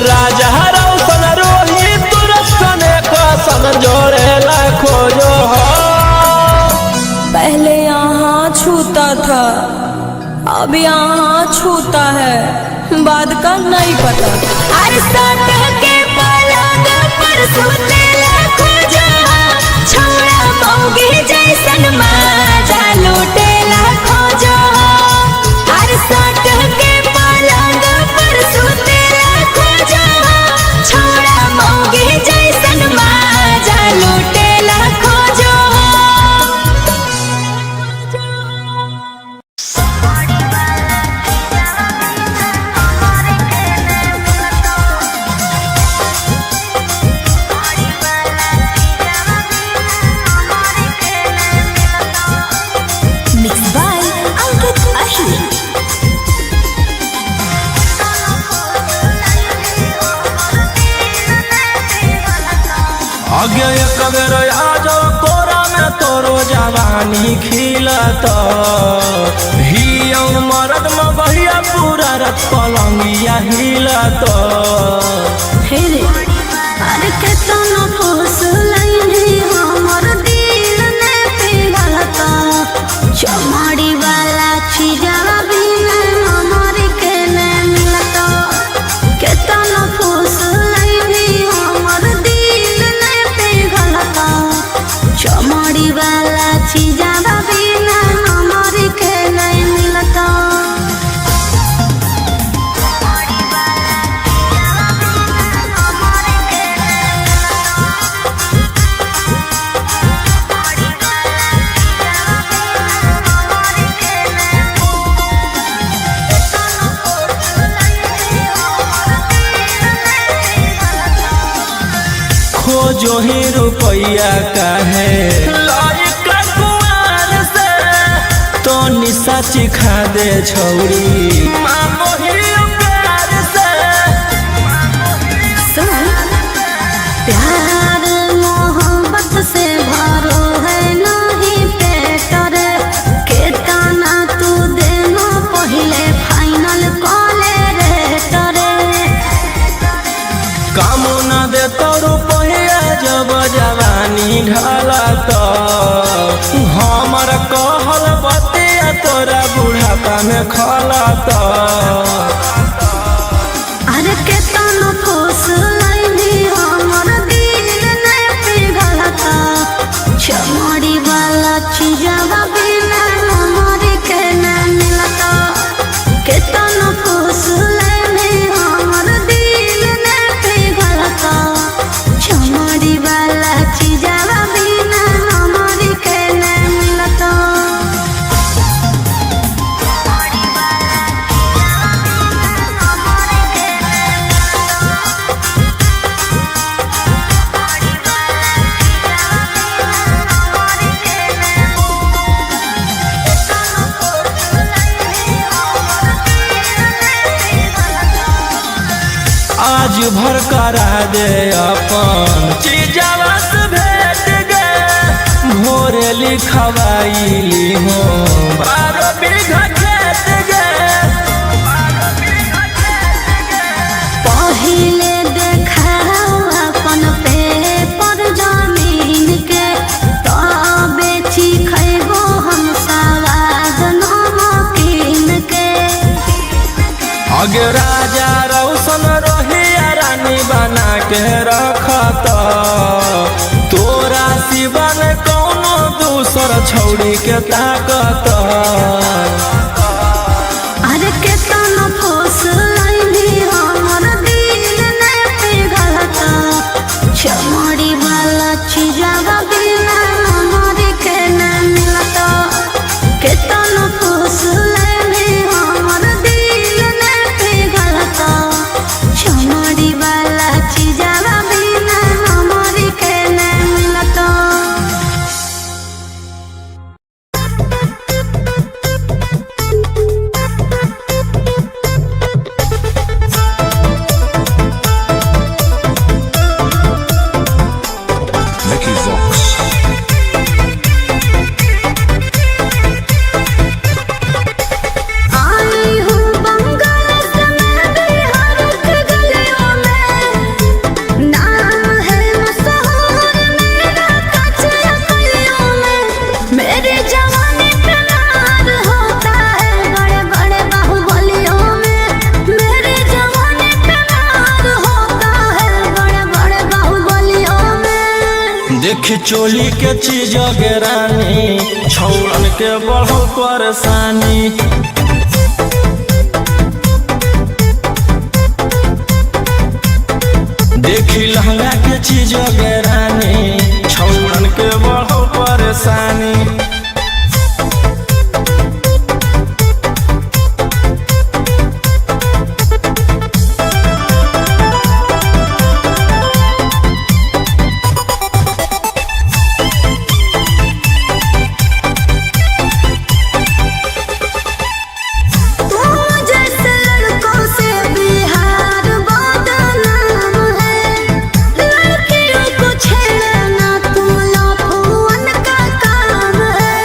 राजा रौशन रोहित तुरसने कसन जोड़ेला खोजो हो। पहले यहाँ छूता था अब यहाँ छूता है, बाद का नहीं पता। अरे सट के पलंग पर सुतेला खोजा छोड़ा मौगी जैसन माजा लुटेला खोजो। अरे सट के पलंग पर सुतेला खोजा छोड़ा मौगी जैसन माजा लुटेला खोजो। Mixed by Ankit Ahi. आगे एक बेर आजो कोरा में तोरो जवानी खिलत हियौ मरद में बहिया पूरा रत पलंगिया हिलत। हे रे अरे केतना फुसलैनी हमर दिल ने पिघलता चमाड़ी वाला चीजवा बिना हमर के ने मिलता। केतना फुसलैनी हमर दिल ने पिघलता चमाड़ी वाला चीजवा बिना हमर के ने मिलता। खोजो ही रुपया काहे लायका कुआर से तो निशा चिखा दे छौरी मांगो ही प्यार से। सुन प्यार मोहब्बत से भरो है नहीं पेट रे। केतना तू देनो पहले फाइनल कॉले रे तरे। काम न दे तो रुपया जब जवानी ढलत हमर कहल बतिया तोरा बुढ़ापा में खलत। अरे केतना फुसलैनी हमर दिल ने पिघलता चमाड़ी वाला चीजवा बिना हमर के ने मिलता। केतना फुसलैनी हमर दिल ने पिघलता चमाड़ी वाला चीजवा बिना हमर के ने भर करा दे अपन चीजवा से भेट गे भोरे लिखवाइली हो 12 बीघा खेत गे पहिले देखाओ अपन पेपर जमीन के तब बेची खैबो हम सवाद नमकीन के अगे राजा रौशन रोहिया रानी बना के रखत तोरा सिवन कौनो दूसर छौड़ी के ताकत अरे केतन फूस लैली हमर दिल ने पिघलता चमड़ी वाला चीजवा बिना हमर के न मिलता केतन फूस लैली हमर दिल ने पिघलता चमड़ी वाला चीजवा बिना हमर के न मिलता Vicky Vox. आई हूँ बंगाल से मैं बिहार के गलियों में नाम है मशहूर मेरा कच्चा गलियों में मेरी जवानी पे नार होता है बड़े बड़े बाहुबलियों में मेरी जवानी पे नार होता है बड़े बड़े बाहुबलियों में देख चोली के चीज गे रानी छौड़न के बढ़ो परेशानी देखी लहंगा के चीज गे रानी छौड़न के बढ़ो परेशानी तुम जैसे लड़कों से बिहार बदनाम है लड़कियों को छेड़ना तुम लफुअन का काम है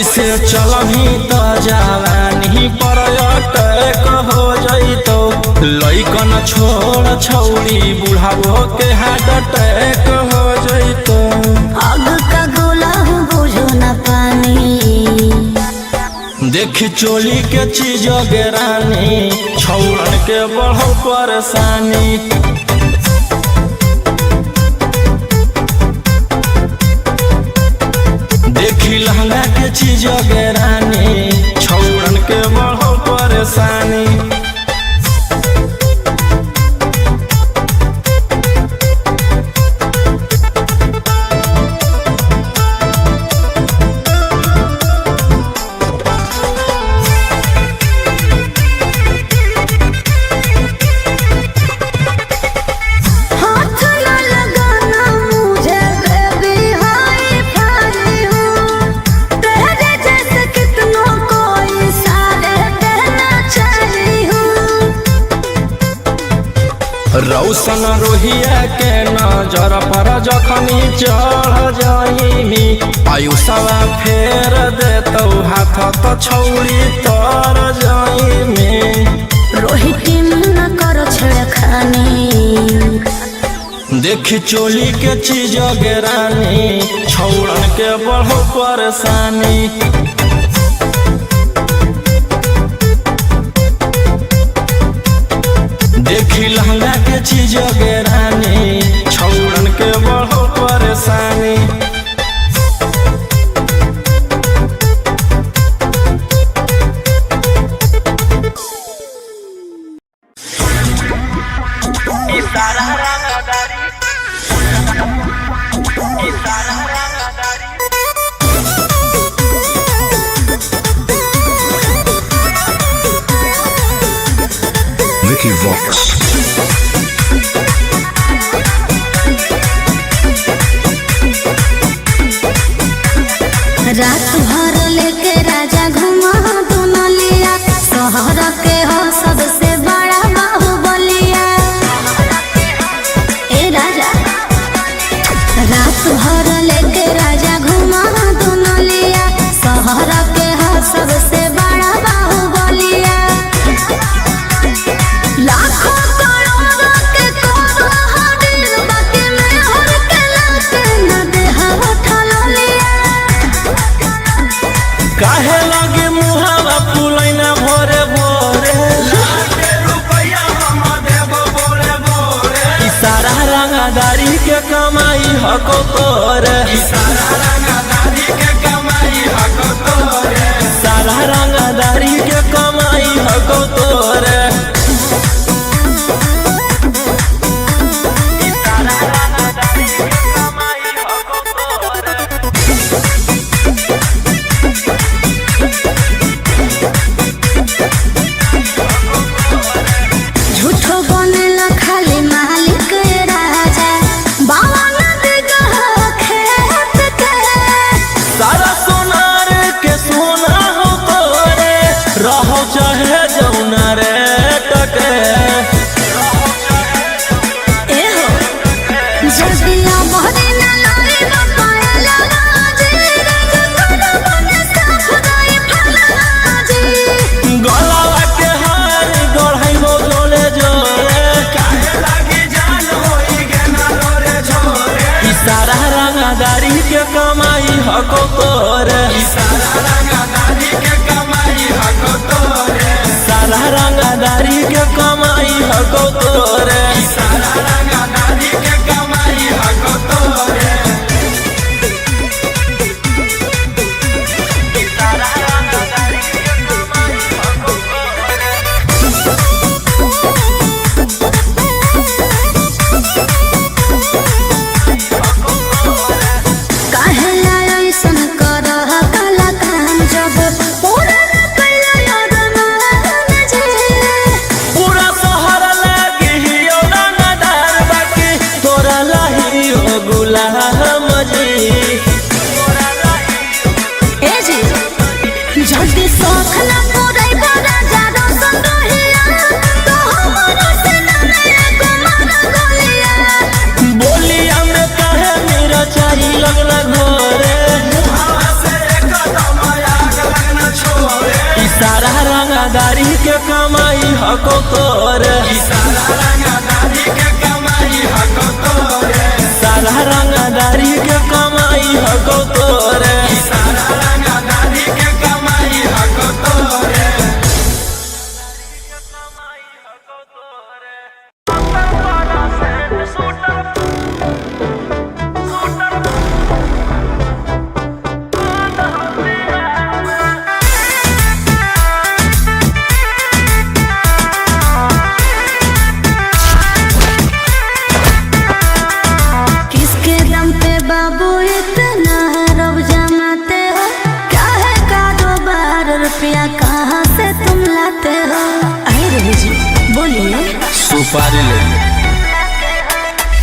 ऐसे चलही तो जवानी पर अटैक हो जइतो लइकन छोड़ छौड़ी बुढ़ावो के हार्ट अटैक हो जइतो आग का गोला हूँ बुझो न पानी देख चोली के चीज गे रानी छौड़न के बढ़ो परेशानी देखी लहंगा के चीज गे रानी छौड़न के बढ़ो परेशानी हाथ न लगाना मुझे बेबी हाय फाई हूँ तेरे जैसे कितनों को इशारे देना चाहिए हूँ रौशन रोहिया के नजर पर जखनी चढ़ जाइमी आयुषवा फेर देतौ हाथ तो छौड़ी तर जाइमी रोहित न करो छेड़खानी देखी चोली के चीज गे रानी छौड़न के बढ़ो परेशानी देखी लहंगा के चीज गे रानी छौड़न के बढ़ो परेशानी Vicky Vox. रात भर लेके राजा घुमा दुनलिया शहर के हो सबसे बड़ा रंगदारी के कमाई हको तोरे, सारा रंगदारी के कमाई हको तोरे, सारा रंगदारी के कमाई हको तोरे। झूठो बनेला खाली मालिक राजा, बाबा नदी गहा खेत के। सारा सोनार के सोना हो तोरे, रहो चाहे जौना रे टके। एहो जल्दिया बहरी ना लारी बपायला राजी, रंग करो बने साफ गई फलराजी। गलावा के हार गढ़ाई हो जोले जोरे, काहे लागी जान होई गेना लोरे छोरे। सारा रंगदारी के कमाई हको तोरे, सारा रंगदारी के कमाई हको तोरे, सारा रंगदारी के कमाई हको तोरे, सारा रंगदारी के कमाई हको तोरे। काहे लाया ऐसन करह काला काम, जब पूरा न कइला याद मान जे। पूरा शहर लागी हियो रंगदार, बाकी तोरा लाही हो गुलाम जी। ए जी जल्दी शौख न पूरै बड़ा जारो संदोहिया, तो हमरा से न एगो मार गोलिया। बोलिया में कहे मेरा चाही लगना घोरे, मुहावा से एकदम आग लगना छोरे। सारा रंगदारी के कमाई हको तोरे, सारा रंगदारी के कमाई हको तोरे, सारा रंगदारी के कमाई हको तोरे, सारा रंगदारी के कमाई हको तोरे। किसके दम पे बाबू इतना रब जमाते हो, क्या है कारोबार, रुपया कहाँ से तुम लाते हो। आई रही जी बोलिए, सुपारी ले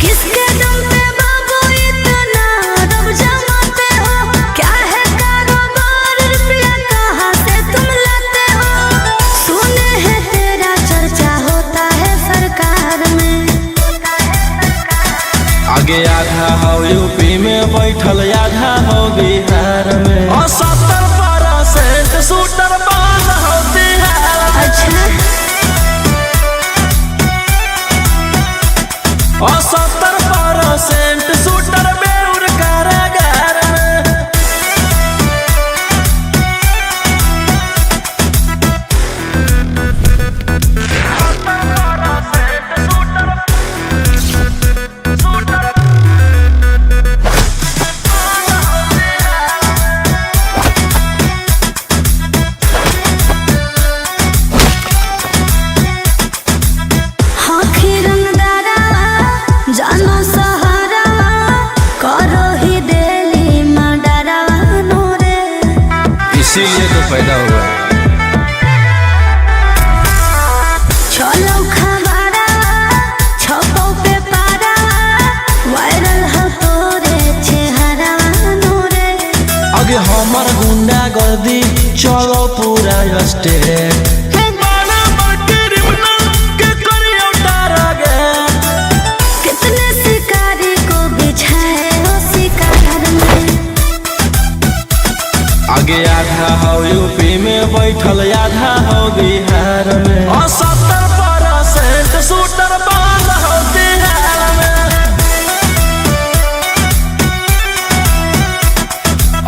किसके दम पे बाबू इतना रब जमाते हो, क्या है कारोबार, रुपया कहाँ से तुम लाते हो। सुने हैं तेरा चर्चा होता है सरकार में। आगे आधा हो यूपी में बैठल, आधा हो बिहार में, और 70% शूटर बंद हो बिहार में। अच्छा और 70% शूटर बेउर कारागार में। हाखी रंगदारा जानो सहारा, करो ही देली मडरा नोरे। इसीलिए तो पैदा हुआ। चलो खबरा छपो पे पारा, वायरल हो तोरे चेहरा नोरे। आगे हमर गुंडा गर्दी चलो पूरा स्टेट, कितने शिकारी को बिछाए हो शिकार में। आगे आधा हो यूपी में बैठल, आधा हो बिहार में, और 70% शूटर बंद हो बिहार में।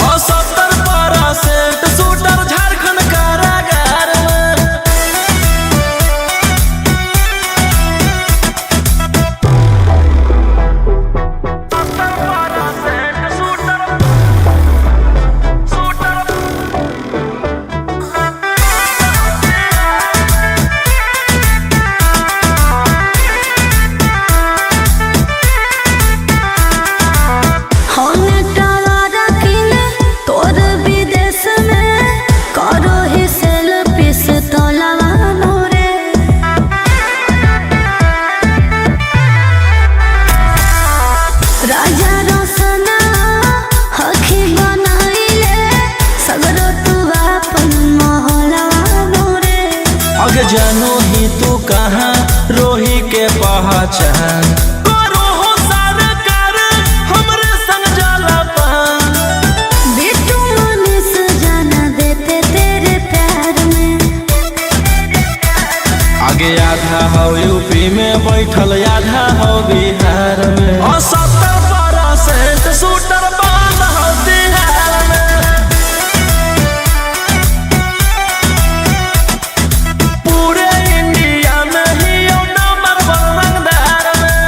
और 70% शूटर झारखंड कारागार में। पहचान करो हो सरकार हमरे संग जाला पान। बिट्टू मनीष जाना देते तेरे प्यार में। आगे आधा हो यूपी में बैठल आधा हो बिहार में। और 70% शूटर बंद हो बिहार में। पूरे इंडिया में ही यो नंबर 1 रंगदार में।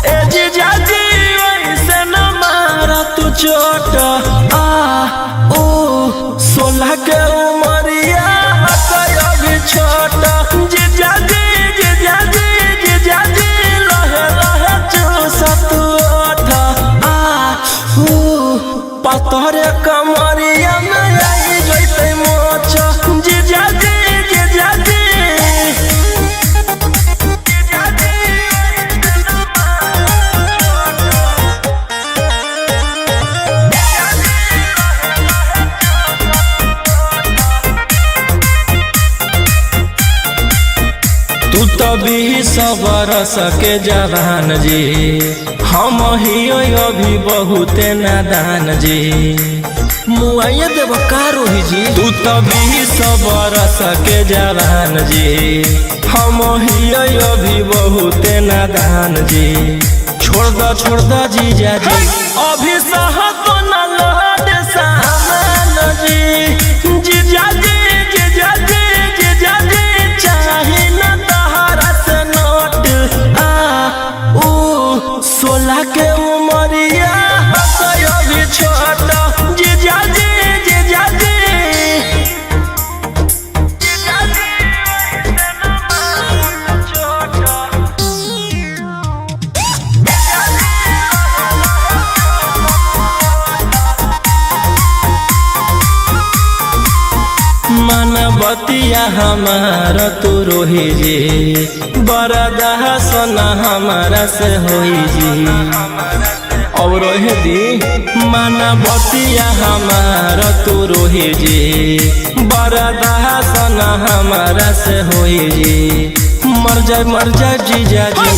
ए जीजा जी वैसे न मारा तू चोट। आ ओ 16 के उमरिया कयो भी छोट। जीजा जी जीजा जी जीजा जी लहे लहे चूसत ओठ। आ ओ पतरे कमरिया में आई जैते मोच। जीजा जी जीजा जी तू तभी सबर सके जवान जी, हम ही अभी बहुते नादान जी। मुआइया देव का रोही जी। तू तभी सबर सके जवान जी, हम ही अभी बहुते नादान जी। छोड़ द जीजा जी, अभी सहत न लौट सामान जी। जीजा जी जीजा जी जीजा जी चाही न तहरा से नोट। आ ऊ 16 के उमरिया कयो भी छोट। जीजा जी जीजा जी मानवतिया हमारा तू रोही जी, बरदाह सोना हमारा से होई जी। और रोहे दी मानवतिया हमारा तू रोही जी, बरदाह सोना हमारा से होई जी। मर जाए जीजा जी।